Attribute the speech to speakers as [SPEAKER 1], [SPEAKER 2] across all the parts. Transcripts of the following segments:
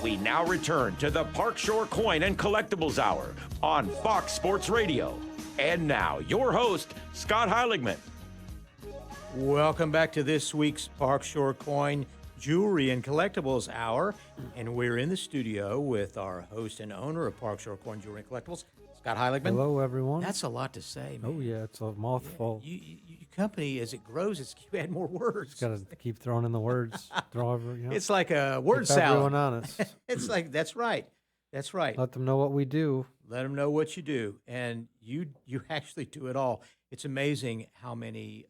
[SPEAKER 1] We now return to the Park Shore Coin and Collectibles Hour on Fox Sports Radio. And now, your host, Scott Heiligman.
[SPEAKER 2] Welcome back to this week's Park Shore Coin, Jewelry, and Collectibles Hour. And we're in the studio with our host and owner of Park Shore Coin, Jewelry, and Collectibles, Scott Heiligman.
[SPEAKER 3] Hello, everyone.
[SPEAKER 2] That's a lot to say, man.
[SPEAKER 3] Oh, yeah, it's a mouthful.
[SPEAKER 2] Your company, as it grows, you add more words.
[SPEAKER 3] Got to keep throwing in the words.
[SPEAKER 2] It's like a word
[SPEAKER 3] keep
[SPEAKER 2] salad.
[SPEAKER 3] everyone honest.
[SPEAKER 2] It's like, that's right. That's right.
[SPEAKER 3] Let them know what we do.
[SPEAKER 2] Let them know what you do. And you actually do it all. It's amazing how many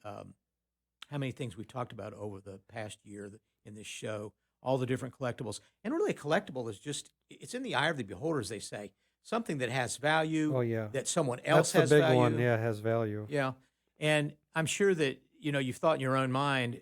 [SPEAKER 2] things we've talked about over the past year in this show, all the different collectibles. And really, a collectible is just, it's in the eye of the beholder, as they say. Something that has value.
[SPEAKER 3] Oh, yeah.
[SPEAKER 2] That someone else has
[SPEAKER 3] value.
[SPEAKER 2] value.
[SPEAKER 3] That's the big one. Yeah, it has value.
[SPEAKER 2] Yeah. And I'm sure that, you've thought in your own mind,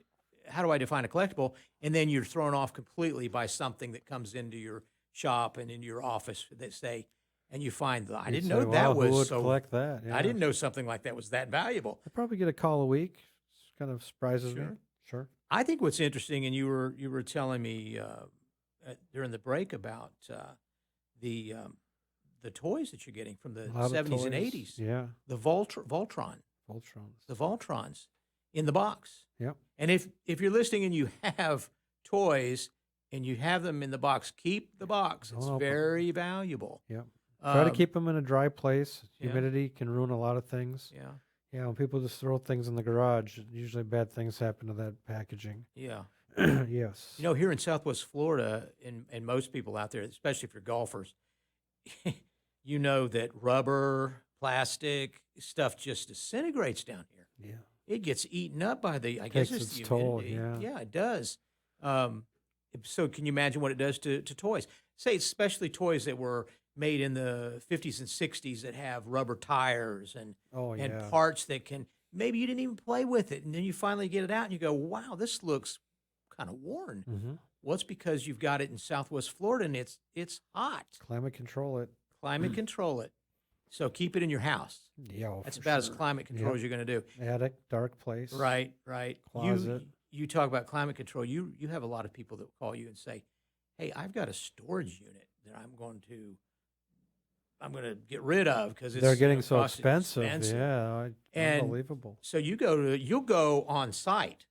[SPEAKER 2] how do I define a collectible? And then you're thrown off completely by something that comes into your shop and into your office that say, and you find, I didn't know that was
[SPEAKER 3] who would
[SPEAKER 2] so.
[SPEAKER 3] collect that? Yeah.
[SPEAKER 2] I didn't know something like that was that valuable.
[SPEAKER 3] I probably get a call a week. It kind of surprises me. Sure.
[SPEAKER 2] I think what's interesting, and you were telling me during the break about the toys that you're getting from the 70s and 80s.
[SPEAKER 3] Yeah.
[SPEAKER 2] The Voltrons. The Voltrons in the box.
[SPEAKER 3] Yep.
[SPEAKER 2] And if you're listening and you have toys and you have them in the box, keep the box. It's very valuable.
[SPEAKER 3] Yep. Try to keep them in a dry place. Humidity
[SPEAKER 2] Yeah.
[SPEAKER 3] can ruin a lot of things.
[SPEAKER 2] Yeah.
[SPEAKER 3] Yeah, when people just throw things in the garage, usually bad things happen to that packaging.
[SPEAKER 2] Yeah.
[SPEAKER 3] Yes.
[SPEAKER 2] Here in Southwest Florida, and most people out there, especially if you're golfers, you know that rubber, plastic stuff just disintegrates down here.
[SPEAKER 3] Yeah.
[SPEAKER 2] It gets eaten up by the, I
[SPEAKER 3] Takes
[SPEAKER 2] guess it's
[SPEAKER 3] its
[SPEAKER 2] the
[SPEAKER 3] toll,
[SPEAKER 2] humidity.
[SPEAKER 3] yeah.
[SPEAKER 2] Yeah, it does. So can you imagine what it does to toys? Say especially toys that were made in the 50s and 60s that have rubber tires and parts that can, maybe you didn't even play with it. And then you finally get it out and you go, wow, this looks kind of worn.
[SPEAKER 3] Mm-hmm.
[SPEAKER 2] Well, it's because you've got it in Southwest Florida and it's hot.
[SPEAKER 3] Climate control it.
[SPEAKER 2] Climate control it. So keep it in your house.
[SPEAKER 3] Yeah,
[SPEAKER 2] that's about as climate control as you're going to do.
[SPEAKER 3] Attic, dark place.
[SPEAKER 2] Right.
[SPEAKER 3] Closet.
[SPEAKER 2] You talk about climate control. You have a lot of people that call you and say, hey, I've got a storage unit that I'm going to get rid of because
[SPEAKER 3] they're getting so expensive. Yeah, unbelievable.
[SPEAKER 2] So you'll go on site.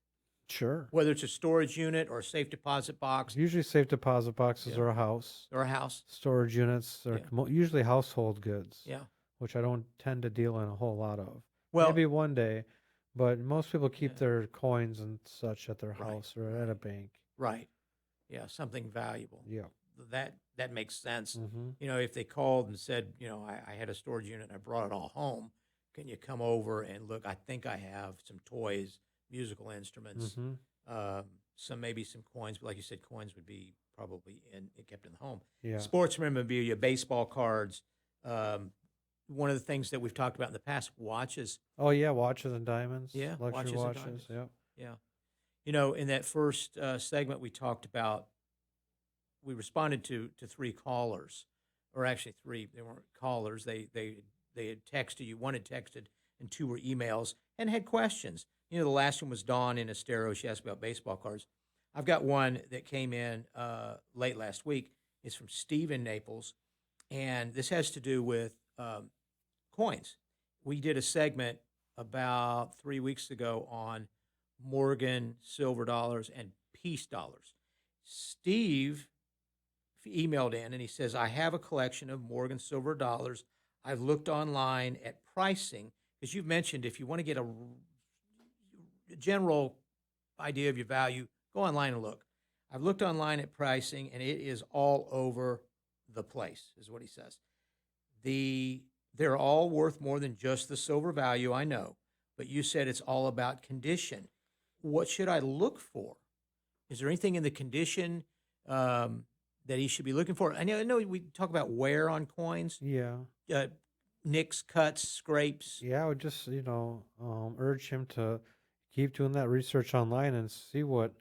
[SPEAKER 3] Sure.
[SPEAKER 2] Whether it's a storage unit or a safe deposit box.
[SPEAKER 3] Usually safe deposit boxes are a house.
[SPEAKER 2] Or a house.
[SPEAKER 3] Storage units are usually household goods.
[SPEAKER 2] Yeah.
[SPEAKER 3] Which I don't tend to deal in a whole lot of.
[SPEAKER 2] Well,
[SPEAKER 3] maybe one day, but most people keep their coins and such at their house or at a bank.
[SPEAKER 2] Right. Yeah, something valuable.
[SPEAKER 3] Yeah.
[SPEAKER 2] That makes sense.
[SPEAKER 3] Mm-hmm.
[SPEAKER 2] If they called and said, I had a storage unit and I brought it all home, can you come over and look? I think I have some toys, musical instruments, maybe some coins, but like you said, coins would be probably kept in the home.
[SPEAKER 3] Yeah.
[SPEAKER 2] Sports memorabilia, baseball cards. One of the things that we've talked about in the past, watches.
[SPEAKER 3] Oh yeah, watches and diamonds.
[SPEAKER 2] Yeah,
[SPEAKER 3] luxury watches.
[SPEAKER 2] And diamonds.
[SPEAKER 3] Yep.
[SPEAKER 2] Yeah. In that first segment, we talked about. We responded to 3 callers, or actually 3. They weren't callers. They had texted you. 1 had texted, and 2 were emails and had questions. The last one was Dawn in Estero. She asked about baseball cards. I've got one that came in late last week. It's from Steve in Naples, and this has to do with coins. We did a segment about 3 weeks ago on Morgan silver dollars and peace dollars. Steve emailed in and he says, I have a collection of Morgan silver dollars. I've looked online at pricing, because you've mentioned if you want to get a general idea of your value, go online and look. I've looked online at pricing, and it is all over the place, is what he says. They're all worth more than just the silver value, I know, but you said it's all about condition. What should I look for? Is there anything in the condition that he should be looking for? I know we talk about wear on coins.
[SPEAKER 3] Yeah.
[SPEAKER 2] Nicks, cuts, scrapes.
[SPEAKER 3] Yeah, I would just, urge him to keep doing that research online and see what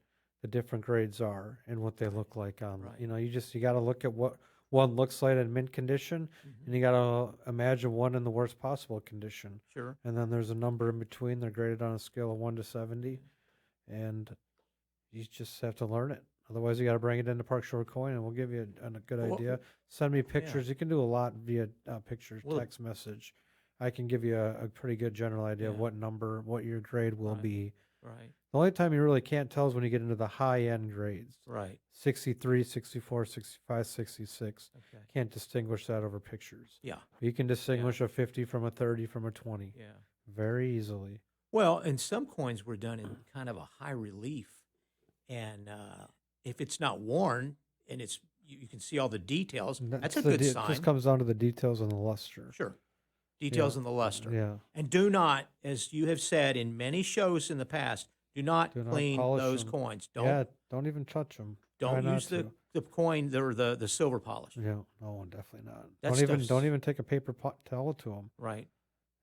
[SPEAKER 3] the different grades are and what they look like on.
[SPEAKER 2] Right.
[SPEAKER 3] You got to look at what one looks like in mint condition, and you got to imagine one in the worst possible condition.
[SPEAKER 2] Sure.
[SPEAKER 3] And then there's a number in between. They're graded on a scale of 1 to 70, and you just have to learn it. Otherwise, you got to bring it into Park Shore Coin, and we'll give you a good
[SPEAKER 2] Well,
[SPEAKER 3] idea. Send me pictures. You can do a lot via pictures,
[SPEAKER 2] Well,
[SPEAKER 3] text message. I can give you a pretty good general idea of
[SPEAKER 2] Yeah.
[SPEAKER 3] what number, what your grade will
[SPEAKER 2] Right.
[SPEAKER 3] be.
[SPEAKER 2] Right.
[SPEAKER 3] The only time you really can't tell is when you get into the high-end grades.
[SPEAKER 2] Right.
[SPEAKER 3] 63, 64, 65, 66.
[SPEAKER 2] Okay.
[SPEAKER 3] Can't distinguish that over pictures.
[SPEAKER 2] Yeah.
[SPEAKER 3] You can distinguish a 50 from a 30 from a 20
[SPEAKER 2] Yeah.
[SPEAKER 3] very easily.
[SPEAKER 2] Well, and some coins were done in kind of a high relief, and if it's not worn and it's you can see all the details, that's a good
[SPEAKER 3] It
[SPEAKER 2] sign.
[SPEAKER 3] just comes down to the details and the luster.
[SPEAKER 2] Sure. Details in the luster.
[SPEAKER 3] Yeah.
[SPEAKER 2] And do not, as you have said in many shows in the past, do not clean
[SPEAKER 3] polish
[SPEAKER 2] those
[SPEAKER 3] them.
[SPEAKER 2] coins.
[SPEAKER 3] Don't even touch them.
[SPEAKER 2] Don't use the coin or the silver polish.
[SPEAKER 3] Yeah, no, definitely not.
[SPEAKER 2] That
[SPEAKER 3] Don't even take a paper towel to them.
[SPEAKER 2] Right.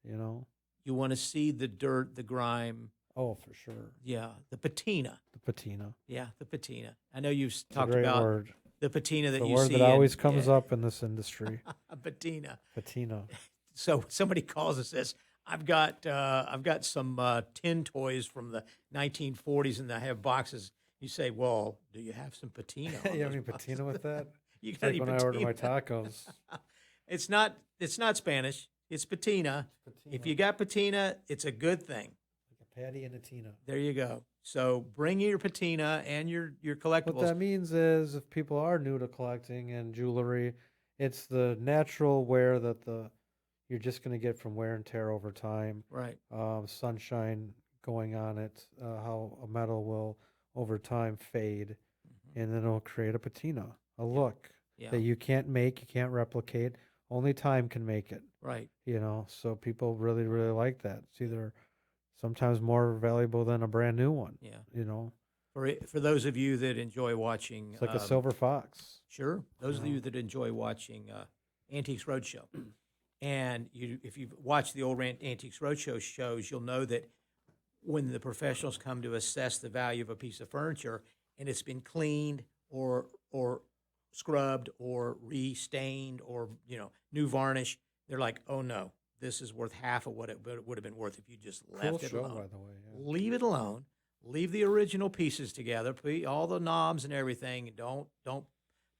[SPEAKER 3] You know.
[SPEAKER 2] You want to see the dirt, the grime.
[SPEAKER 3] Oh, for sure.
[SPEAKER 2] Yeah, the patina.
[SPEAKER 3] The patina.
[SPEAKER 2] Yeah, the patina. I know you've
[SPEAKER 3] It's
[SPEAKER 2] talked
[SPEAKER 3] a great
[SPEAKER 2] about
[SPEAKER 3] word.
[SPEAKER 2] the patina that
[SPEAKER 3] The
[SPEAKER 2] you
[SPEAKER 3] word
[SPEAKER 2] see.
[SPEAKER 3] that always comes up in this industry.
[SPEAKER 2] Patina.
[SPEAKER 3] Patina.
[SPEAKER 2] So somebody calls and says, I've got some tin toys from the 1940s and I have boxes. You say, well, do you have some patina? on
[SPEAKER 3] You have
[SPEAKER 2] those
[SPEAKER 3] any
[SPEAKER 2] boxes?
[SPEAKER 3] patina with that?
[SPEAKER 2] You
[SPEAKER 3] It's
[SPEAKER 2] got
[SPEAKER 3] like
[SPEAKER 2] any
[SPEAKER 3] when I order my
[SPEAKER 2] patina?
[SPEAKER 3] tacos.
[SPEAKER 2] It's not Spanish. It's patina. If you got patina, it's a good thing.
[SPEAKER 3] Like a patty and a tina.
[SPEAKER 2] There you go. So bring your patina and your collectibles.
[SPEAKER 3] What that means is if people are new to collecting and jewelry, it's the natural wear that you're just going to get from wear and tear over time.
[SPEAKER 2] Right.
[SPEAKER 3] Sunshine going on it, how a metal will over time fade, and then it'll create a patina, a look that you can't make, you can't replicate. Only time can make it.
[SPEAKER 2] Right.
[SPEAKER 3] You know, so people really, really like that. It's either sometimes more valuable than a brand new one.
[SPEAKER 2] Yeah.
[SPEAKER 3] You know,
[SPEAKER 2] For those of you that enjoy watching,
[SPEAKER 3] it's like a silver fox.
[SPEAKER 2] Sure. Those of you that enjoy watching Antiques Roadshow, and if you've watched the old Antiques Roadshow shows, you'll know that when the professionals come to assess the value of a piece of furniture and it's been cleaned or scrubbed or re-stained or new varnish, they're like, oh no, this is worth half of what it would have been worth if you just left it alone.
[SPEAKER 3] By the way. Yeah.
[SPEAKER 2] Leave it alone. Leave the original pieces together. Put all the knobs and everything. Don't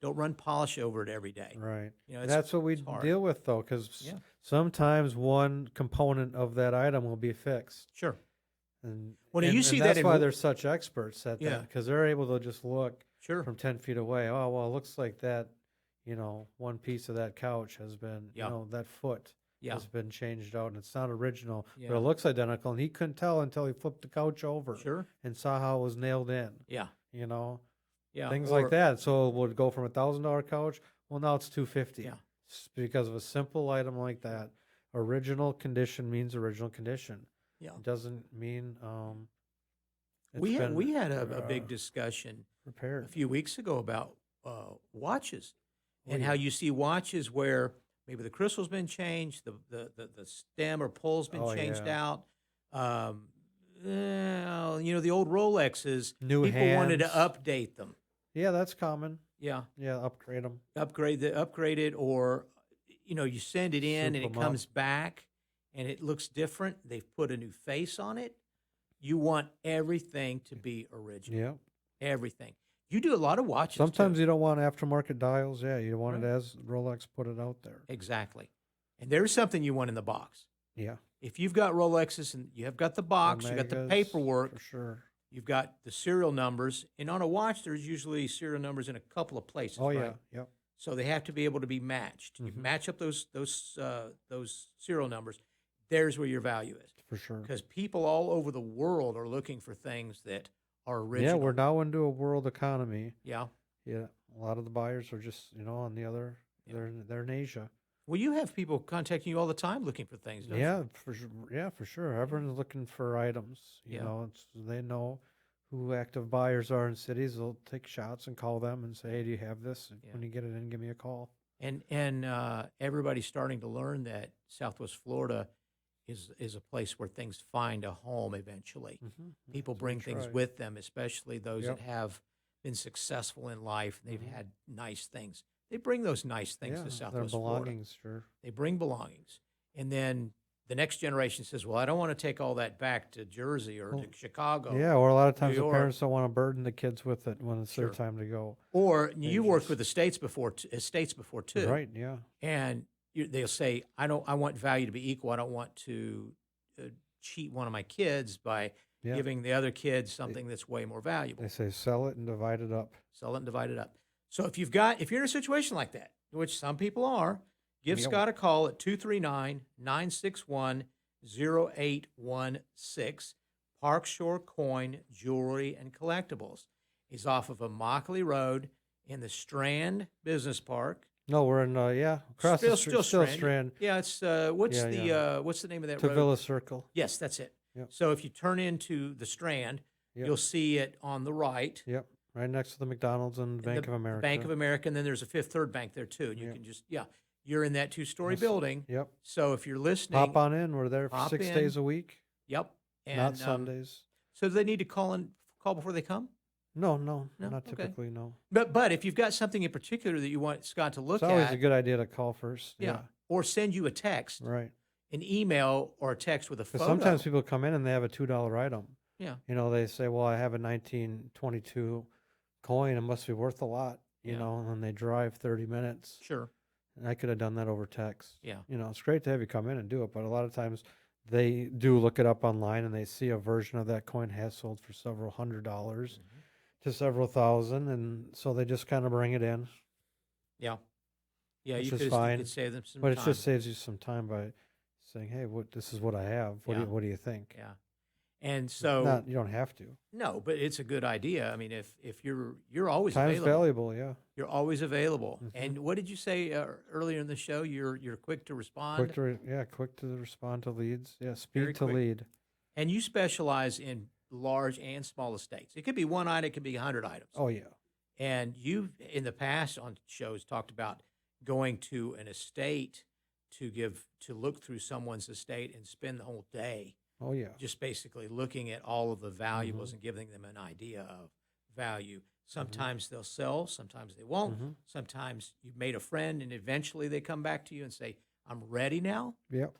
[SPEAKER 2] run polish over it every day.
[SPEAKER 3] Right.
[SPEAKER 2] It's,
[SPEAKER 3] that's what we deal with, though, because sometimes one component of that item will be fixed.
[SPEAKER 2] Sure.
[SPEAKER 3] And
[SPEAKER 2] you see
[SPEAKER 3] that's
[SPEAKER 2] that
[SPEAKER 3] why they're such experts at that,
[SPEAKER 2] Yeah.
[SPEAKER 3] because they're able to just look
[SPEAKER 2] Sure.
[SPEAKER 3] from 10 feet away. Oh, well, it looks like that, one piece of that couch has been, that foot has been changed out, and it's not original, but it looks identical. And he couldn't tell until he flipped the couch over
[SPEAKER 2] Sure.
[SPEAKER 3] and saw how it was nailed in.
[SPEAKER 2] Yeah. Yeah.
[SPEAKER 3] Things like that. So it would go from $1,000 couch. Well, now it's $250.
[SPEAKER 2] Yeah.
[SPEAKER 3] Because of a simple item like that. Original condition means original condition.
[SPEAKER 2] Yeah.
[SPEAKER 3] It doesn't mean
[SPEAKER 2] we had a big discussion
[SPEAKER 3] repaired
[SPEAKER 2] a few weeks ago about watches and how you see watches where maybe the crystal's been changed, the stem or pull's been changed out. The old Rolexes,
[SPEAKER 3] New
[SPEAKER 2] people wanted to update them.
[SPEAKER 3] Yeah, that's common.
[SPEAKER 2] Yeah.
[SPEAKER 3] Yeah, upgrade them.
[SPEAKER 2] Upgrade it, or you send it in and it comes back and it looks different. They've put a new face on it. You want everything to be original.
[SPEAKER 3] Yeah.
[SPEAKER 2] Everything. You do a lot of watches.
[SPEAKER 3] Sometimes you don't want aftermarket dials. Yeah, you want it as Rolex put it out there.
[SPEAKER 2] Exactly. And there's something you want in the box.
[SPEAKER 3] Yeah.
[SPEAKER 2] If you've got Rolexes and you have got the box, you've got the paperwork,
[SPEAKER 3] for sure.
[SPEAKER 2] You've got the serial numbers, and on a watch, there's usually serial numbers in a couple of places.
[SPEAKER 3] Oh,
[SPEAKER 2] right?
[SPEAKER 3] yeah.
[SPEAKER 2] So they have to be able to be matched. You match up those serial numbers. There's where your value is.
[SPEAKER 3] For sure.
[SPEAKER 2] Because people all over the world are looking for things that are original.
[SPEAKER 3] Yeah, we're now into a world economy.
[SPEAKER 2] Yeah.
[SPEAKER 3] Yeah, a lot of the buyers are just, on the other, they're in Asia.
[SPEAKER 2] Well, you have people contacting you all the time looking for things, don't you?
[SPEAKER 3] For sure. Yeah, for sure. Everyone's looking for items. You know, they know who active buyers are in cities. They'll take shots and call them and say, "Hey, do you have this? When you get it in, give me a call."
[SPEAKER 2] And everybody's starting to learn that Southwest Florida is a place where things find a home eventually. People bring things with them, especially those that have been successful in life. They've had nice things. They bring those nice things to Southwest
[SPEAKER 3] their belongings,
[SPEAKER 2] Florida.
[SPEAKER 3] sure.
[SPEAKER 2] They bring belongings. And then the next generation says, well, I don't want to take all that back to Jersey or to Chicago.
[SPEAKER 3] Yeah, or a lot of times the
[SPEAKER 2] York.
[SPEAKER 3] parents don't want to burden the kids with it when it's
[SPEAKER 2] Sure.
[SPEAKER 3] their time to go.
[SPEAKER 2] Or you worked with estates before too.
[SPEAKER 3] Right, yeah.
[SPEAKER 2] And they'll say, I want value to be equal. I don't want to cheat one of my kids by giving the other kids something that's way more valuable.
[SPEAKER 3] They say sell it and divide it up.
[SPEAKER 2] Sell it and divide it up. So if you're in a situation like that, which some people are, give Scott a call at 239-961-0816. Park Shore Coin, Jewelry, and Collectibles. He's off of Immokalee Road in the Strand Business Park.
[SPEAKER 3] No, we're in across the street. Still Strand.
[SPEAKER 2] Yeah, it's what's the name of that road?
[SPEAKER 3] Tavilla Circle.
[SPEAKER 2] Yes, that's it.
[SPEAKER 3] Yep.
[SPEAKER 2] So if you turn into the Strand, you'll see it on the right.
[SPEAKER 3] Yep. Right next to the McDonald's and Bank of America.
[SPEAKER 2] Bank of America, and then there's a Fifth Third Bank there too. And you can just you're in that 2-story building.
[SPEAKER 3] Yep.
[SPEAKER 2] So if you're listening,
[SPEAKER 3] pop on in. We're there for 6 days a week.
[SPEAKER 2] Yep. And,
[SPEAKER 3] not Sundays.
[SPEAKER 2] So do they need to call before they come?
[SPEAKER 3] No, not typically. No.
[SPEAKER 2] But if you've got something in particular that you want Scott to look at,
[SPEAKER 3] it's always a good idea to call first.
[SPEAKER 2] Yeah. Or send you a text.
[SPEAKER 3] Right.
[SPEAKER 2] An email or a text with a photo.
[SPEAKER 3] Sometimes people come in and they have a $2 item.
[SPEAKER 2] Yeah.
[SPEAKER 3] They say, well, I have a 1922 coin. It must be worth a lot, you know, and then they drive 30 minutes.
[SPEAKER 2] Sure.
[SPEAKER 3] And I could have done that over text.
[SPEAKER 2] Yeah.
[SPEAKER 3] It's great to have you come in and do it, but a lot of times they do look it up online and they see a version of that coin has sold for several $100s to several thousand, and so they just kind of bring it in.
[SPEAKER 2] Yeah. Yeah,
[SPEAKER 3] which
[SPEAKER 2] you
[SPEAKER 3] is fine.
[SPEAKER 2] You could save them some
[SPEAKER 3] but
[SPEAKER 2] time.
[SPEAKER 3] It just saves you some time by saying, hey, this is what I have. What do you think?
[SPEAKER 2] Yeah. And so
[SPEAKER 3] you don't have to.
[SPEAKER 2] No, but it's a good idea. I mean, if you're always
[SPEAKER 3] Time's
[SPEAKER 2] available.
[SPEAKER 3] valuable, yeah.
[SPEAKER 2] You're always available. And what did you say earlier in the show? You're quick to respond.
[SPEAKER 3] Quick to respond to leads. Yeah, speed to lead.
[SPEAKER 2] And you specialize in large and small estates. It could be one item, it could be 100 items.
[SPEAKER 3] Oh yeah.
[SPEAKER 2] And you've in the past on shows talked about going to an estate to look through someone's estate and spend the whole day.
[SPEAKER 3] Oh yeah.
[SPEAKER 2] Just basically looking at all of the valuables and giving them an idea of value. Sometimes they'll sell, sometimes they won't. Sometimes you've made a friend and eventually they come back to you and say, I'm ready now.
[SPEAKER 3] Yep.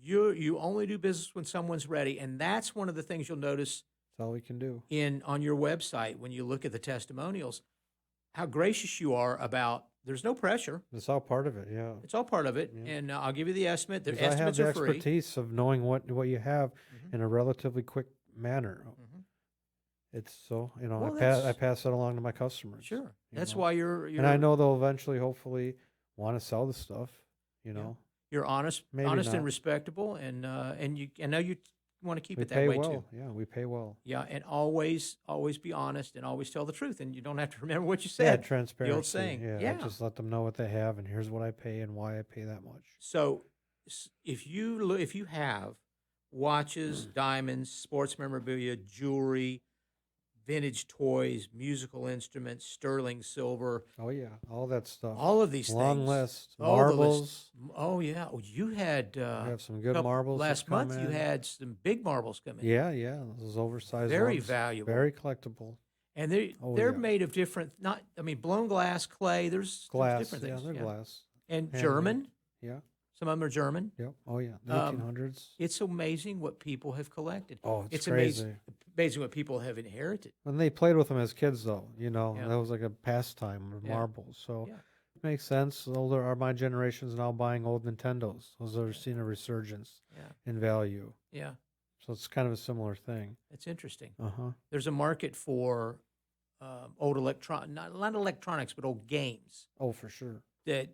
[SPEAKER 2] You only do business when someone's ready, and that's one of the things you'll notice.
[SPEAKER 3] That's all we can do.
[SPEAKER 2] On your website when you look at the testimonials, how gracious you are about. There's no pressure.
[SPEAKER 3] It's all part of it. Yeah.
[SPEAKER 2] It's all part of it, and I'll give you the estimate. The
[SPEAKER 3] I
[SPEAKER 2] estimates
[SPEAKER 3] have the
[SPEAKER 2] are free.
[SPEAKER 3] expertise of knowing what you have in a relatively quick manner. It's so I pass that along to my customers.
[SPEAKER 2] Sure, that's why you're.
[SPEAKER 3] And I know they'll eventually, hopefully, want to sell the stuff.
[SPEAKER 2] You're honest, and respectable, and I know you want to keep it that way too.
[SPEAKER 3] Yeah, we pay well.
[SPEAKER 2] Yeah, and always be honest and always tell the truth, and you don't have to remember what you said.
[SPEAKER 3] Yeah, transparency.
[SPEAKER 2] The old saying.
[SPEAKER 3] Yeah, just let them know what they have, and here's what I pay and why I pay that much.
[SPEAKER 2] So, if you have watches, diamonds, sports memorabilia, jewelry, vintage toys, musical instruments, sterling silver.
[SPEAKER 3] Oh yeah, all that stuff.
[SPEAKER 2] All of these
[SPEAKER 3] long
[SPEAKER 2] things.
[SPEAKER 3] List. Marbles.
[SPEAKER 2] Oh yeah. Oh, you had.
[SPEAKER 3] We have some good marbles
[SPEAKER 2] last month. You had some big marbles come in.
[SPEAKER 3] Yeah. Those oversized.
[SPEAKER 2] Very
[SPEAKER 3] ones.
[SPEAKER 2] valuable.
[SPEAKER 3] Very collectible.
[SPEAKER 2] And they're made of different. Blown glass, clay. There's different things.
[SPEAKER 3] Yeah, they're glass.
[SPEAKER 2] And German.
[SPEAKER 3] Yeah.
[SPEAKER 2] Some of them are German.
[SPEAKER 3] Yep. Oh yeah. The 1800s.
[SPEAKER 2] It's amazing what people have collected.
[SPEAKER 3] Oh, it's crazy.
[SPEAKER 2] Amazing what people have inherited.
[SPEAKER 3] When they played with them as kids, though, that was like a pastime with marbles. So it makes sense. Older are my generations now buying old Nintendos. Those are seeing a resurgence in value.
[SPEAKER 2] Yeah.
[SPEAKER 3] So it's kind of a similar thing.
[SPEAKER 2] It's interesting.
[SPEAKER 3] There's
[SPEAKER 2] a market for old not electronics, but old games.
[SPEAKER 3] Oh, for sure.
[SPEAKER 2] That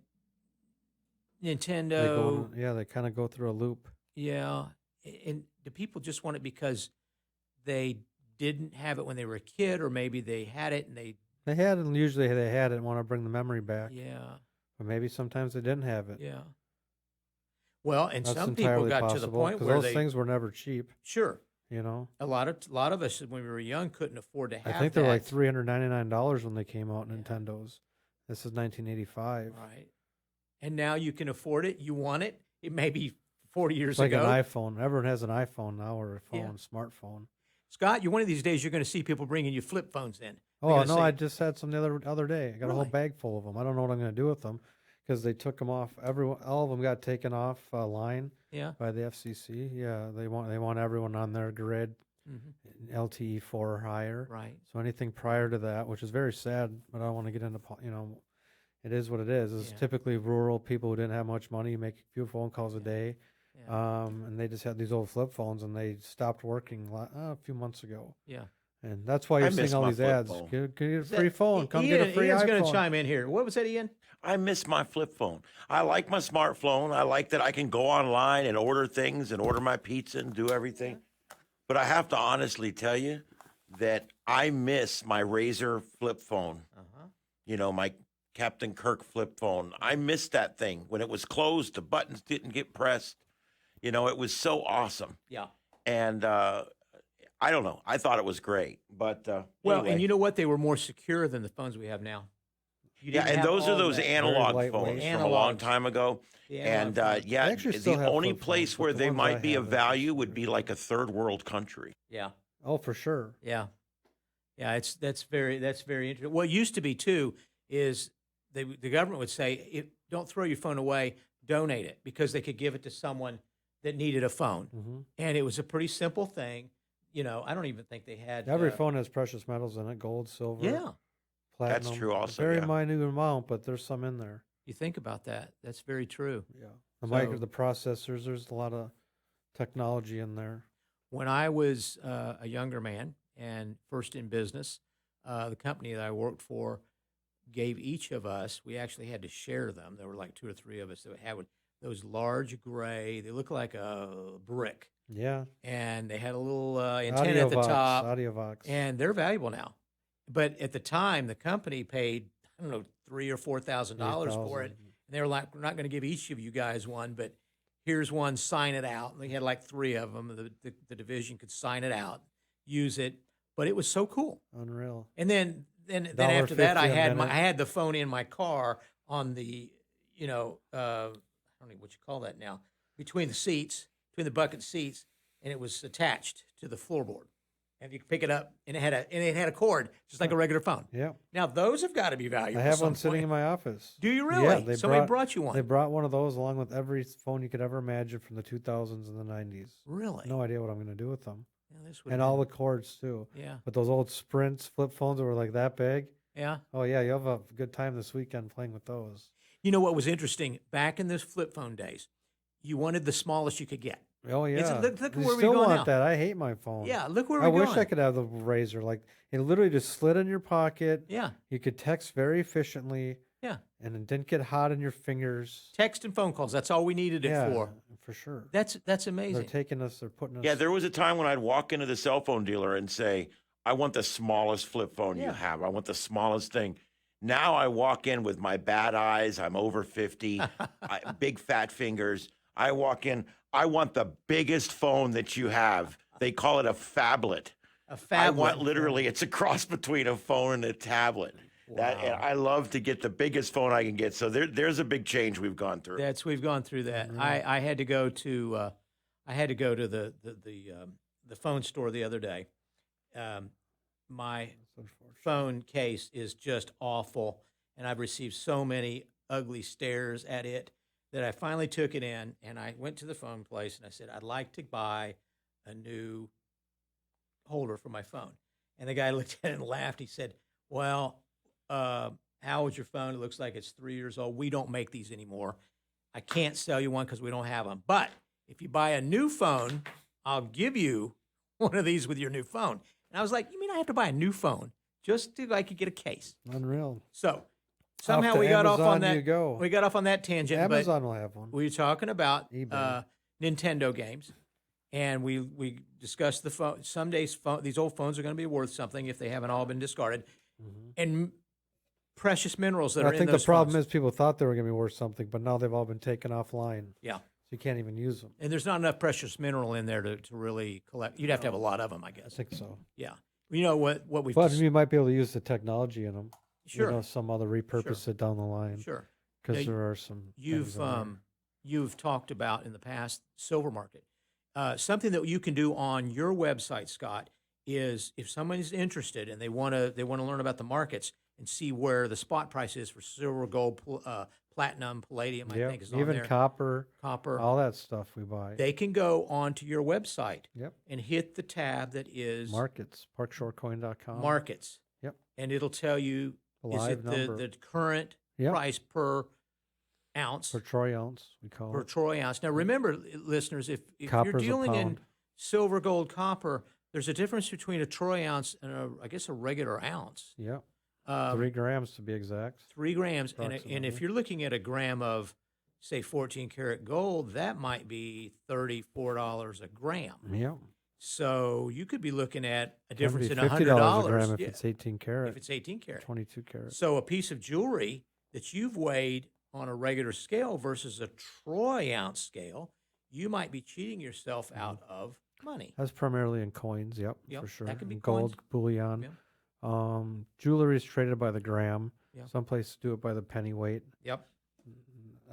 [SPEAKER 2] Nintendo.
[SPEAKER 3] They kind of go through a loop.
[SPEAKER 2] Yeah. And the people just want it because they didn't have it when they were a kid, or maybe they had it and
[SPEAKER 3] usually they had it and want to bring the memory back.
[SPEAKER 2] Yeah.
[SPEAKER 3] But maybe sometimes they didn't have it.
[SPEAKER 2] Yeah. Well, and
[SPEAKER 3] that's
[SPEAKER 2] some people got
[SPEAKER 3] possible,
[SPEAKER 2] to the point where
[SPEAKER 3] those things were never cheap.
[SPEAKER 2] Sure.
[SPEAKER 3] A
[SPEAKER 2] lot of us when we were young couldn't afford to have.
[SPEAKER 3] I think they're like $399 when they came out. Nintendos. This is 1985.
[SPEAKER 2] Right. And now you can afford it. You want it. It may be 40 years
[SPEAKER 3] it's like
[SPEAKER 2] ago.
[SPEAKER 3] An iPhone. Everyone has an iPhone now, or a phone, smartphone.
[SPEAKER 2] Scott, one of these days you're going to see people bringing you flip phones in.
[SPEAKER 3] Oh no, I just had some the other day. I got a whole bag full of them. I don't know what I'm going to do with them because they took them off. All of them got taken off line
[SPEAKER 2] Yeah.
[SPEAKER 3] by the FCC. Yeah, they want everyone on their grid, LTE 4 or higher.
[SPEAKER 2] Right.
[SPEAKER 3] So anything prior to that, which is very sad, but I don't want to get into, it is what it is. It's typically rural people who didn't have much money, make a few phone calls a day. And they just had these old flip phones, and they stopped working a few months ago.
[SPEAKER 2] Yeah.
[SPEAKER 3] And that's why you're seeing all these ads. Get a free phone. Come
[SPEAKER 2] Ian,
[SPEAKER 3] get a free
[SPEAKER 2] Ian's
[SPEAKER 3] iPhone.
[SPEAKER 2] going to chime in here. What was that, Ian?
[SPEAKER 1] I miss my flip phone. I like my smartphone. I like that I can go online and order things and order my pizza and do everything. But I have to honestly tell you that I miss my Razor flip phone. My Captain Kirk flip phone. I missed that thing. When it was closed, the buttons didn't get pressed. It was so awesome.
[SPEAKER 2] Yeah.
[SPEAKER 1] And I don't know. I thought it was great. But
[SPEAKER 2] anyway.
[SPEAKER 1] And
[SPEAKER 2] you know what? They were more secure than the phones we have now.
[SPEAKER 1] And those are those analog phones from a long time ago. And the only place where they might be of value would be like a third world country.
[SPEAKER 2] Yeah.
[SPEAKER 3] Oh, for sure.
[SPEAKER 2] Yeah. Yeah, that's very interesting. What used to be too is the government would say, don't throw your phone away, donate it, because they could give it to someone that needed a phone. And it was a pretty simple thing. I don't even think they had
[SPEAKER 3] every phone has precious metals in it, gold, silver.
[SPEAKER 2] Yeah.
[SPEAKER 3] Platinum.
[SPEAKER 1] That's true also.
[SPEAKER 3] Very minute amount, but there's some in there.
[SPEAKER 2] You think about that. That's very true.
[SPEAKER 3] Yeah. The processors, there's a lot of technology in there.
[SPEAKER 2] When I was a younger man and first in business, the company that I worked for gave each of us, we actually had to share them. There were like 2 or 3 of us that had those large gray, they look like a brick.
[SPEAKER 3] Yeah.
[SPEAKER 2] And they had a little antenna at the top.
[SPEAKER 3] AudioVox.
[SPEAKER 2] And they're valuable now. But at the time, the company paid, I don't know, $3,000 or $4,000 for it. And they were like, we're not going to give each of you guys one, but here's one, sign it out. And they had like 3 of them. The division could sign it out, use it. But it was so cool.
[SPEAKER 3] Unreal.
[SPEAKER 2] And then after that, I had the phone in my car on the, I don't know what you call that now, between the seats, between the bucket seats, and it was attached to the floorboard. And you could pick it up, and it had a cord, just like a regular phone.
[SPEAKER 3] Yeah.
[SPEAKER 2] Now those have got to be valuable.
[SPEAKER 3] I have one sitting in my office.
[SPEAKER 2] Do you really? Yeah, somebody brought you one.
[SPEAKER 3] They brought one of those along with every phone you could ever imagine from the 2000s and the 90s.
[SPEAKER 2] Really?
[SPEAKER 3] No idea what I'm going to do with them.
[SPEAKER 2] Yeah,
[SPEAKER 3] and all the cords too.
[SPEAKER 2] Yeah.
[SPEAKER 3] But those old Sprints flip phones that were like that big.
[SPEAKER 2] Yeah.
[SPEAKER 3] Oh yeah, you have a good time this weekend playing with those.
[SPEAKER 2] You know what was interesting? Back in those flip phone days, you wanted the smallest you could get.
[SPEAKER 3] Oh yeah,
[SPEAKER 2] look where
[SPEAKER 3] we
[SPEAKER 2] still
[SPEAKER 3] still want
[SPEAKER 2] now.
[SPEAKER 3] that. I hate my phone.
[SPEAKER 2] Yeah, look where we're going.
[SPEAKER 3] I wish I could have the Razor. Like it literally just slid in your pocket.
[SPEAKER 2] Yeah,
[SPEAKER 3] you could text very efficiently.
[SPEAKER 2] Yeah,
[SPEAKER 3] and it didn't get hot in your fingers.
[SPEAKER 2] Text and phone calls. That's all we needed it for.
[SPEAKER 3] For sure.
[SPEAKER 2] That's amazing.
[SPEAKER 3] They're putting us.
[SPEAKER 1] Yeah, there was a time when I'd walk into the cell phone dealer and say, "I want the smallest flip phone you have. I want the smallest thing." Now I walk in with my bad eyes. I'm over 50, big fat fingers. I walk in. I want the biggest phone that you have. They call it a phablet.
[SPEAKER 2] A phablet.
[SPEAKER 1] I want literally, it's a cross between a phone and a tablet. Wow. And I love to get the biggest phone I can get. So there's a big change we've gone through.
[SPEAKER 2] We've gone through that. Mm-hmm. I had to go to the phone store the other day. My phone case is just awful, and I've received so many ugly stares at it that I finally took it in, and I went to the phone place, and I said, I'd like to buy a new holder for my phone. And the guy looked at it and laughed. He said, well, how old's your phone? It looks like it's 3 years old. We don't make these anymore. I can't sell you one because we don't have them. But if you buy a new phone, I'll give you one of these with your new phone. And I was like, you mean I have to buy a new phone just to I could get a case?
[SPEAKER 3] Unreal.
[SPEAKER 2] So somehow we got off on that. We got off on that tangent.
[SPEAKER 3] Amazon will have one.
[SPEAKER 2] We were talking about Nintendo games, and we discussed the phone. Some days these old phones are going to be worth something if they haven't all been discarded, and precious minerals that are in those
[SPEAKER 3] I think the problem
[SPEAKER 2] phones.
[SPEAKER 3] is people thought they were going to be worth something, but now they've all been taken offline.
[SPEAKER 2] Yeah.
[SPEAKER 3] So you can't even use them.
[SPEAKER 2] And there's not enough precious mineral in there to really collect. You'd have to have a lot of them, I guess.
[SPEAKER 3] I think so.
[SPEAKER 2] Yeah. You know what we've.
[SPEAKER 3] But you might be able to use the technology in them.
[SPEAKER 2] Sure.
[SPEAKER 3] Some other repurpose it down the line.
[SPEAKER 2] Sure.
[SPEAKER 3] Because there are some.
[SPEAKER 2] You've talked about in the past silver market. Something that you can do on your website, Scott, is if someone is interested and they want to learn about the markets and see where the spot price is for silver, gold, platinum, palladium, I
[SPEAKER 3] Yep.
[SPEAKER 2] think is on
[SPEAKER 3] Even
[SPEAKER 2] there.
[SPEAKER 3] copper,
[SPEAKER 2] Copper.
[SPEAKER 3] all that stuff we buy.
[SPEAKER 2] They can go onto your website
[SPEAKER 3] Yep.
[SPEAKER 2] and hit the tab that is
[SPEAKER 3] Markets, parkshorecoin.com.
[SPEAKER 2] markets,
[SPEAKER 3] Yep.
[SPEAKER 2] and it'll tell you
[SPEAKER 3] The
[SPEAKER 2] is
[SPEAKER 3] live
[SPEAKER 2] it
[SPEAKER 3] number.
[SPEAKER 2] the current
[SPEAKER 3] Yep.
[SPEAKER 2] price per ounce,
[SPEAKER 3] Per troy ounce, we call
[SPEAKER 2] per
[SPEAKER 3] it.
[SPEAKER 2] troy ounce. Now, remember, listeners, if you're
[SPEAKER 3] Copper's a
[SPEAKER 2] dealing in
[SPEAKER 3] pound.
[SPEAKER 2] silver, gold, copper, there's a difference between a troy ounce and I guess a regular ounce.
[SPEAKER 3] Yep.
[SPEAKER 2] 3
[SPEAKER 3] 3 grams to be exact.
[SPEAKER 2] 3 grams, and
[SPEAKER 3] Approximately.
[SPEAKER 2] if you're looking at a gram of, say, 14 karat gold, that might be $34 a gram.
[SPEAKER 3] Yep.
[SPEAKER 2] So you could be looking at a
[SPEAKER 3] Can be
[SPEAKER 2] difference in
[SPEAKER 3] $50 a gram
[SPEAKER 2] $100
[SPEAKER 3] if it's 18 karat,
[SPEAKER 2] if it's 18 karat.
[SPEAKER 3] 22 karat.
[SPEAKER 2] So a piece of jewelry that you've weighed on a regular scale versus a troy ounce scale, you might be cheating yourself out of money.
[SPEAKER 3] That's primarily in coins. Yep,
[SPEAKER 2] Yep,
[SPEAKER 3] for sure.
[SPEAKER 2] that could be
[SPEAKER 3] And gold,
[SPEAKER 2] coins.
[SPEAKER 3] bullion.
[SPEAKER 2] Yep.
[SPEAKER 3] Jewelry is traded by the gram.
[SPEAKER 2] Yep.
[SPEAKER 3] Some places do it by the penny weight.
[SPEAKER 2] Yep.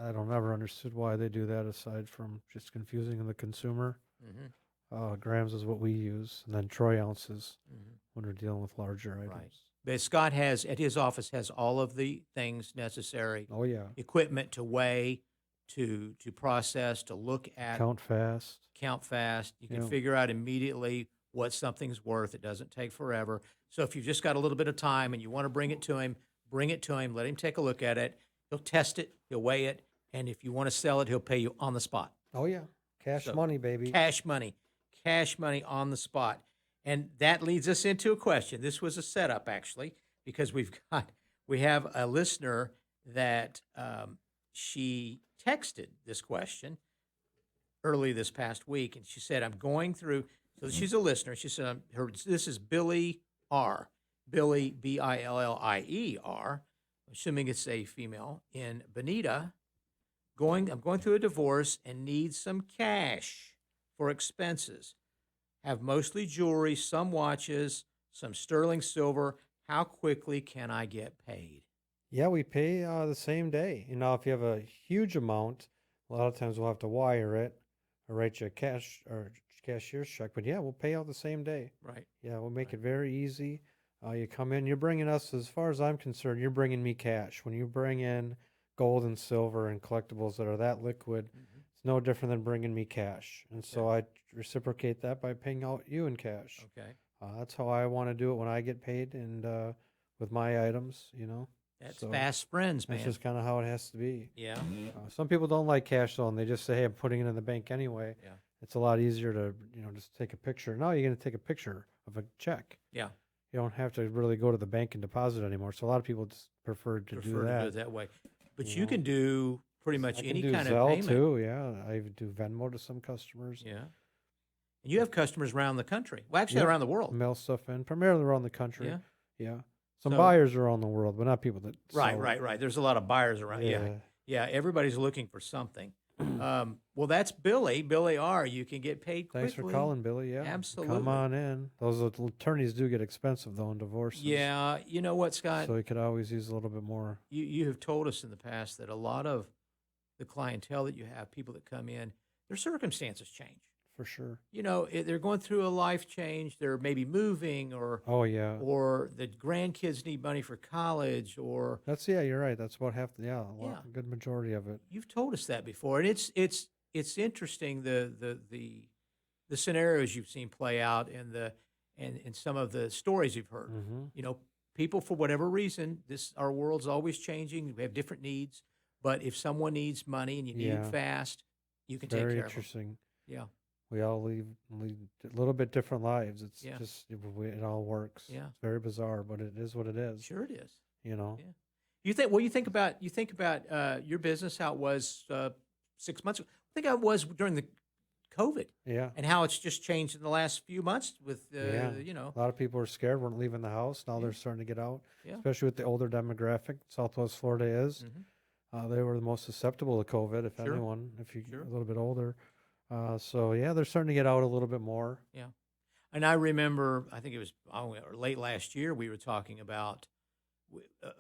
[SPEAKER 3] I don't ever understood why they do that aside from just confusing the consumer.
[SPEAKER 2] Mm-hmm.
[SPEAKER 3] Grams is what we use, and then troy ounces
[SPEAKER 2] Mm-hmm.
[SPEAKER 3] when we're dealing with larger items.
[SPEAKER 2] Right. But Scott has, at his office, has all of the things necessary,
[SPEAKER 3] Oh yeah,
[SPEAKER 2] equipment to weigh, to process, to look at,
[SPEAKER 3] count fast.
[SPEAKER 2] count fast. You can
[SPEAKER 3] Yeah.
[SPEAKER 2] figure out immediately what something's worth. It doesn't take forever. So if you've just got a little bit of time and you want to bring it to him, bring it to him. Let him take a look at it. He'll test it. He'll weigh it. And if you want to sell it, he'll pay you on the spot.
[SPEAKER 3] Oh yeah, cash
[SPEAKER 2] So,
[SPEAKER 3] money, baby.
[SPEAKER 2] Cash money on the spot. And that leads us into a question. This was a setup, actually, because we have a listener that she texted this question early this past week, and she said, I'm going through, so she's a listener. She said, this is Billy R. Billy, Billier, assuming it's a female, in Bonita. I'm going through a divorce and need some cash for expenses. Have mostly jewelry, some watches, some sterling silver. How quickly can I get paid?
[SPEAKER 3] Yeah, we pay the same day. You know, if you have a huge amount, a lot of times we'll have to wire it or write you a cashier's check. But yeah, we'll pay out the same day.
[SPEAKER 2] Right.
[SPEAKER 3] Yeah, we'll make it very easy. You come in, you're bringing us, as far as I'm concerned, you're bringing me cash. When you bring in gold and silver and collectibles that are that liquid, it's no different than bringing me cash. And so I reciprocate that by paying out you in cash.
[SPEAKER 2] Okay.
[SPEAKER 3] That's how I want to do it when I get paid and with my items, you know.
[SPEAKER 2] That's
[SPEAKER 3] So
[SPEAKER 2] fast friends, man.
[SPEAKER 3] that's just kind of how it has to be.
[SPEAKER 2] Yeah.
[SPEAKER 3] Some people don't like cash though, and they just say, "Hey, I'm putting it in the bank anyway."
[SPEAKER 2] Yeah.
[SPEAKER 3] It's a lot easier to, just take a picture. Now you're going to take a picture of a check.
[SPEAKER 2] Yeah.
[SPEAKER 3] You don't have to really go to the bank and deposit anymore. So a lot of people just prefer to do that.
[SPEAKER 2] it that way. But
[SPEAKER 3] You
[SPEAKER 2] you
[SPEAKER 3] know.
[SPEAKER 2] can do pretty much
[SPEAKER 3] I can
[SPEAKER 2] any
[SPEAKER 3] do
[SPEAKER 2] kind
[SPEAKER 3] Zelle
[SPEAKER 2] of payment.
[SPEAKER 3] too. Yeah, I do Venmo to some customers.
[SPEAKER 2] Yeah. And you have customers around the country. Well, actually,
[SPEAKER 3] Yep.
[SPEAKER 2] around the world.
[SPEAKER 3] Mail stuff in, primarily around the country.
[SPEAKER 2] Yeah.
[SPEAKER 3] Yeah. Some
[SPEAKER 2] So-
[SPEAKER 3] buyers around the world, but not people that. sell.
[SPEAKER 2] Right. There's a lot of buyers around. Yeah. Everybody's looking for something. Well, that's Billy R. You can get paid quickly.
[SPEAKER 3] Thanks for calling, Billy. Yeah,
[SPEAKER 2] Absolutely.
[SPEAKER 3] Come on in. Those little attorneys do get expensive though in divorces.
[SPEAKER 2] Yeah. You know what, Scott?
[SPEAKER 3] So you could always use a little bit more.
[SPEAKER 2] You have told us in the past that a lot of the clientele that you have, people that come in, their circumstances change.
[SPEAKER 3] For sure.
[SPEAKER 2] They're going through a life change. They're maybe moving, or
[SPEAKER 3] Oh yeah.
[SPEAKER 2] or the grandkids need money for college, or
[SPEAKER 3] You're right. That's about half. A
[SPEAKER 2] Yeah.
[SPEAKER 3] good majority of it.
[SPEAKER 2] you've told us that before, and it's interesting the scenarios you've seen play out and some of the stories you've heard.
[SPEAKER 3] Mm-hmm.
[SPEAKER 2] People for whatever reason, our world's always changing. We have different needs, but if someone needs money and you need it
[SPEAKER 3] Yeah.
[SPEAKER 2] fast, you can take
[SPEAKER 3] Very
[SPEAKER 2] care of them.
[SPEAKER 3] interesting.
[SPEAKER 2] Yeah,
[SPEAKER 3] We all lead a little bit different lives. It's
[SPEAKER 2] Yeah.
[SPEAKER 3] just it all works.
[SPEAKER 2] Yeah.
[SPEAKER 3] It's very bizarre, but it is what it is.
[SPEAKER 2] sure it is.
[SPEAKER 3] You know.
[SPEAKER 2] Yeah. You think about your business, how it was 6 months ago. I think how it was during the COVID,
[SPEAKER 3] Yeah.
[SPEAKER 2] and how it's just changed in the last few months with
[SPEAKER 3] Yeah. A lot of people are scared, weren't leaving the house. Now they're starting to get out,
[SPEAKER 2] Yeah.
[SPEAKER 3] especially with the older demographic. Southwest Florida is.
[SPEAKER 2] Mhm.
[SPEAKER 3] They were the most susceptible to COVID, if
[SPEAKER 2] Sure.
[SPEAKER 3] anyone, if you're
[SPEAKER 2] Sure.
[SPEAKER 3] a little bit older. So, yeah, they're starting to get out a little bit more.
[SPEAKER 2] Yeah. And I remember, I think it was late last year, we were talking about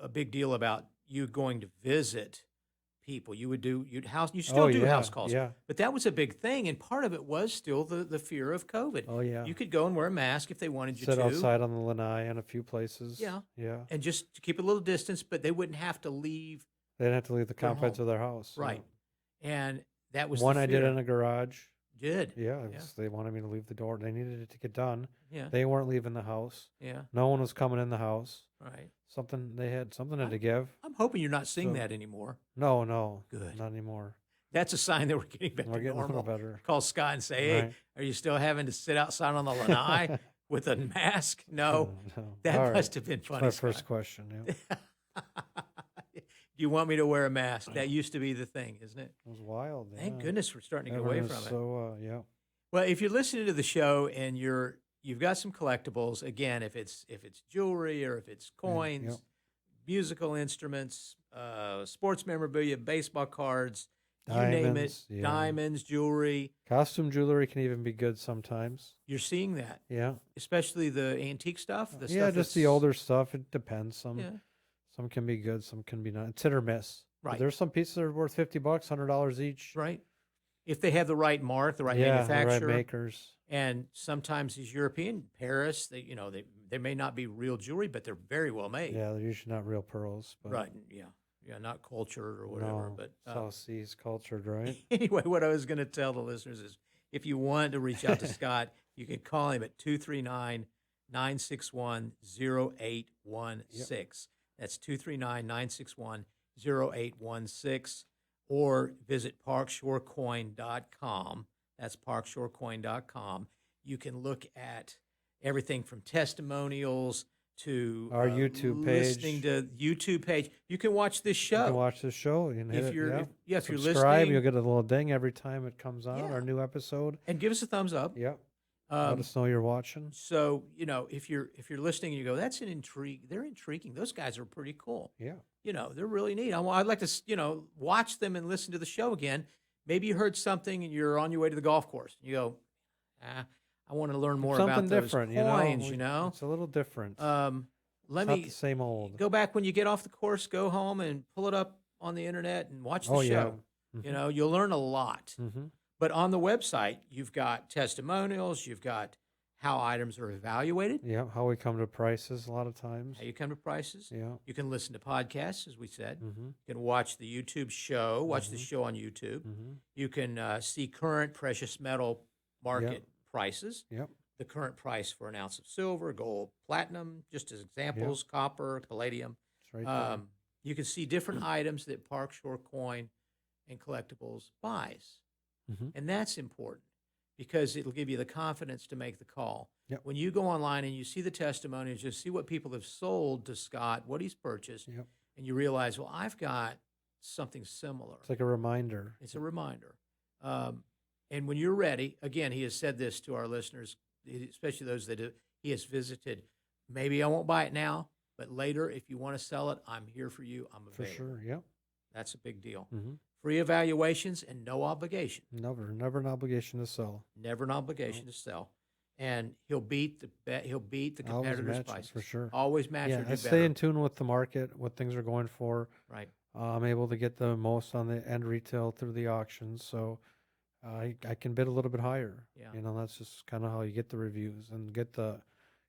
[SPEAKER 2] a big deal about you going to visit people. You still do house calls.
[SPEAKER 3] Yeah.
[SPEAKER 2] But that was a big thing, and part of it was still the fear of COVID.
[SPEAKER 3] Oh, yeah.
[SPEAKER 2] You could go and wear a mask if they wanted you
[SPEAKER 3] Sit
[SPEAKER 2] to.
[SPEAKER 3] outside on the lanai in a few places.
[SPEAKER 2] Yeah.
[SPEAKER 3] Yeah.
[SPEAKER 2] And just to keep a little distance, but they wouldn't have to leave
[SPEAKER 3] They didn't have to leave the
[SPEAKER 2] Their
[SPEAKER 3] confines
[SPEAKER 2] home.
[SPEAKER 3] of their house. yeah.
[SPEAKER 2] Right. And that was
[SPEAKER 3] One
[SPEAKER 2] the
[SPEAKER 3] I did
[SPEAKER 2] fear.
[SPEAKER 3] in a garage.
[SPEAKER 2] Did.
[SPEAKER 3] Yeah,
[SPEAKER 2] Yeah.
[SPEAKER 3] they wanted me to leave the door. They needed it to get done.
[SPEAKER 2] Yeah.
[SPEAKER 3] They weren't leaving the house.
[SPEAKER 2] Yeah.
[SPEAKER 3] No one was coming in the house.
[SPEAKER 2] Right.
[SPEAKER 3] They had something to give.
[SPEAKER 2] I'm hoping you're not seeing
[SPEAKER 3] So-
[SPEAKER 2] that anymore.
[SPEAKER 3] No,
[SPEAKER 2] Good.
[SPEAKER 3] not anymore.
[SPEAKER 2] That's a sign that we're getting back
[SPEAKER 3] We're
[SPEAKER 2] to
[SPEAKER 3] getting a
[SPEAKER 2] normal.
[SPEAKER 3] little better.
[SPEAKER 2] Call Scott and say, hey,
[SPEAKER 3] Right.
[SPEAKER 2] are you still having to sit outside on the lanai with a mask? No. That
[SPEAKER 3] All right.
[SPEAKER 2] must have been
[SPEAKER 3] That's
[SPEAKER 2] funny,
[SPEAKER 3] my
[SPEAKER 2] Scott.
[SPEAKER 3] first question. Yeah.
[SPEAKER 2] Do you want me to wear a mask? That used to be the thing, isn't it?
[SPEAKER 3] It was wild.
[SPEAKER 2] Thank
[SPEAKER 3] yeah.
[SPEAKER 2] goodness we're starting to get away
[SPEAKER 3] Everyone
[SPEAKER 2] from
[SPEAKER 3] is
[SPEAKER 2] it.
[SPEAKER 3] So, yeah.
[SPEAKER 2] Well, if you're listening to the show and you've got some collectibles, again, if it's jewelry or if it's coins,
[SPEAKER 3] yep.
[SPEAKER 2] musical instruments, sports memorabilia, baseball cards, you name it,
[SPEAKER 3] Diamonds, yeah.
[SPEAKER 2] diamonds, jewelry,
[SPEAKER 3] Costume jewelry can even be good sometimes.
[SPEAKER 2] you're seeing that,
[SPEAKER 3] Yeah.
[SPEAKER 2] especially the antique stuff. The
[SPEAKER 3] Yeah,
[SPEAKER 2] stuff
[SPEAKER 3] just the
[SPEAKER 2] that's-
[SPEAKER 3] older stuff. It depends.
[SPEAKER 2] Yeah,
[SPEAKER 3] Some can be good, some can be not. It's hit or miss. But
[SPEAKER 2] Right.
[SPEAKER 3] there's some pieces that are worth $50, $100 each.
[SPEAKER 2] right. If they have the right mark, the right
[SPEAKER 3] yeah, the
[SPEAKER 2] manufacturer,
[SPEAKER 3] right makers.
[SPEAKER 2] and sometimes these European, Paris, they may not be real jewelry, but they're very well made.
[SPEAKER 3] Yeah, they're usually not real pearls. But
[SPEAKER 2] Right. Yeah, not cultured or whatever.
[SPEAKER 3] No,
[SPEAKER 2] But
[SPEAKER 3] South Seas cultured, right?
[SPEAKER 2] anyway, what I was going to tell the listeners is if you want to reach out to Scott, you can call him at 239-961-0816. That's 239-961-0816. Or visit parkshorecoin.com. That's parkshorecoin.com. You can look at everything from testimonials to
[SPEAKER 3] Our YouTube page.
[SPEAKER 2] listening to YouTube page. You can watch this show.
[SPEAKER 3] You can watch the show. You can hit
[SPEAKER 2] If
[SPEAKER 3] it,
[SPEAKER 2] you're-
[SPEAKER 3] yeah.
[SPEAKER 2] if you're
[SPEAKER 3] Subscribe,
[SPEAKER 2] listening-
[SPEAKER 3] you'll get a little ding every time it comes on,
[SPEAKER 2] Yeah.
[SPEAKER 3] our new episode.
[SPEAKER 2] And give us a thumbs up.
[SPEAKER 3] Yep. Let us know you're watching.
[SPEAKER 2] So if you're listening and you go, that's an intrigue. They're intriguing. Those guys are pretty cool.
[SPEAKER 3] Yeah.
[SPEAKER 2] They're really neat. I'd like to watch them and listen to the show again. Maybe you heard something and you're on your way to the golf course. You go, I want to learn more
[SPEAKER 3] Something
[SPEAKER 2] about those
[SPEAKER 3] different,
[SPEAKER 2] coins.
[SPEAKER 3] It's a little different.
[SPEAKER 2] Let
[SPEAKER 3] it's
[SPEAKER 2] me
[SPEAKER 3] not the same old.
[SPEAKER 2] go back when you get off the course. Go home and pull it up on the internet and watch the
[SPEAKER 3] Oh,
[SPEAKER 2] show.
[SPEAKER 3] yeah.
[SPEAKER 2] You'll learn a lot.
[SPEAKER 3] Mm-hmm.
[SPEAKER 2] But on the website, you've got testimonials, you've got how items are evaluated,
[SPEAKER 3] Yeah, how we come to prices a lot of times.
[SPEAKER 2] how you come to prices.
[SPEAKER 3] Yeah.
[SPEAKER 2] You can listen to podcasts, as we said.
[SPEAKER 3] Mm-hmm.
[SPEAKER 2] You can watch the YouTube show, watch the show on YouTube.
[SPEAKER 3] Mm-hmm.
[SPEAKER 2] You can see current precious metal market prices,
[SPEAKER 3] Yep.
[SPEAKER 2] the current price for an ounce of silver, gold, platinum, just as examples, copper, palladium.
[SPEAKER 3] It's right there.
[SPEAKER 2] You can see different items that Park Shore Coin and Collectibles buys.
[SPEAKER 3] Mhm.
[SPEAKER 2] And that's important because it'll give you the confidence to make the call.
[SPEAKER 3] Yep.
[SPEAKER 2] When you go online and you see the testimonies, you see what people have sold to Scott, what he's purchased,
[SPEAKER 3] Yep.
[SPEAKER 2] and you realize, well, I've got something similar.
[SPEAKER 3] It's like a reminder.
[SPEAKER 2] It's a reminder. And when you're ready, again, he has said this to our listeners, especially those that he has visited. Maybe I won't buy it now, but later, if you want to sell it, I'm here for you. I'm
[SPEAKER 3] For
[SPEAKER 2] available.
[SPEAKER 3] sure. Yep.
[SPEAKER 2] That's a big deal.
[SPEAKER 3] Mm-hmm.
[SPEAKER 2] Free evaluations and no obligation.
[SPEAKER 3] Never an obligation to sell.
[SPEAKER 2] Never an obligation to sell. And he'll beat the
[SPEAKER 3] Always
[SPEAKER 2] competitors'
[SPEAKER 3] match it,
[SPEAKER 2] prices.
[SPEAKER 3] for sure.
[SPEAKER 2] Always match
[SPEAKER 3] Yeah,
[SPEAKER 2] or do
[SPEAKER 3] I
[SPEAKER 2] better.
[SPEAKER 3] stay in tune with the market, what things are going for.
[SPEAKER 2] Right.
[SPEAKER 3] I'm able to get the most on the end retail through the auctions, so I can bid a little bit higher.
[SPEAKER 2] Yeah.
[SPEAKER 3] That's just kind of how you get the reviews and get the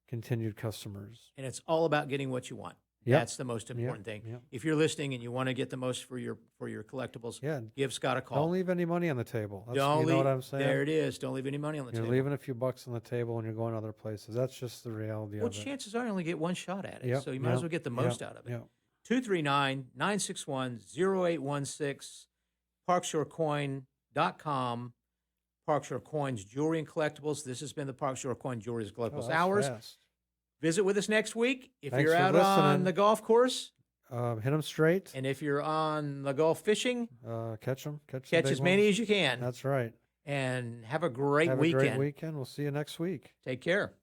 [SPEAKER 3] continued customers.
[SPEAKER 2] And it's all about getting what you want.
[SPEAKER 3] Yep.
[SPEAKER 2] That's the most important thing.
[SPEAKER 3] Yep.
[SPEAKER 2] If you're listening and you want to get the most for your collectibles,
[SPEAKER 3] Yeah.
[SPEAKER 2] give Scott a call.
[SPEAKER 3] Don't leave any money on the table. That's,
[SPEAKER 2] Don't
[SPEAKER 3] you know
[SPEAKER 2] leave,
[SPEAKER 3] what I'm saying?
[SPEAKER 2] There it is. Don't leave any money on the
[SPEAKER 3] You're
[SPEAKER 2] table.
[SPEAKER 3] leaving a few bucks on the table and you're going other places. That's just the reality
[SPEAKER 2] Well,
[SPEAKER 3] of it.
[SPEAKER 2] chances are you only get one shot at it,
[SPEAKER 3] Yep,
[SPEAKER 2] so you might as well get the most out of it.
[SPEAKER 3] Yeah.
[SPEAKER 2] 239-961-0816, parkshorecoin.com, Park Shore Coins Jewelry and Collectibles. This has been the Park Shore Coin Jewelry and
[SPEAKER 3] Oh,
[SPEAKER 2] Collectibles
[SPEAKER 3] that's
[SPEAKER 2] Hours.
[SPEAKER 3] fast.
[SPEAKER 2] Visit with us next week. If
[SPEAKER 3] Thanks
[SPEAKER 2] you're
[SPEAKER 3] for
[SPEAKER 2] out on
[SPEAKER 3] listening.
[SPEAKER 2] the golf course,
[SPEAKER 3] Hit them straight.
[SPEAKER 2] and if you're on the golf fishing,
[SPEAKER 3] Catch them.
[SPEAKER 2] catch
[SPEAKER 3] the big
[SPEAKER 2] as many
[SPEAKER 3] ones.
[SPEAKER 2] as you can.
[SPEAKER 3] That's right.
[SPEAKER 2] And have a great
[SPEAKER 3] Have
[SPEAKER 2] weekend.
[SPEAKER 3] a great weekend. We'll see you next week.
[SPEAKER 2] Take care.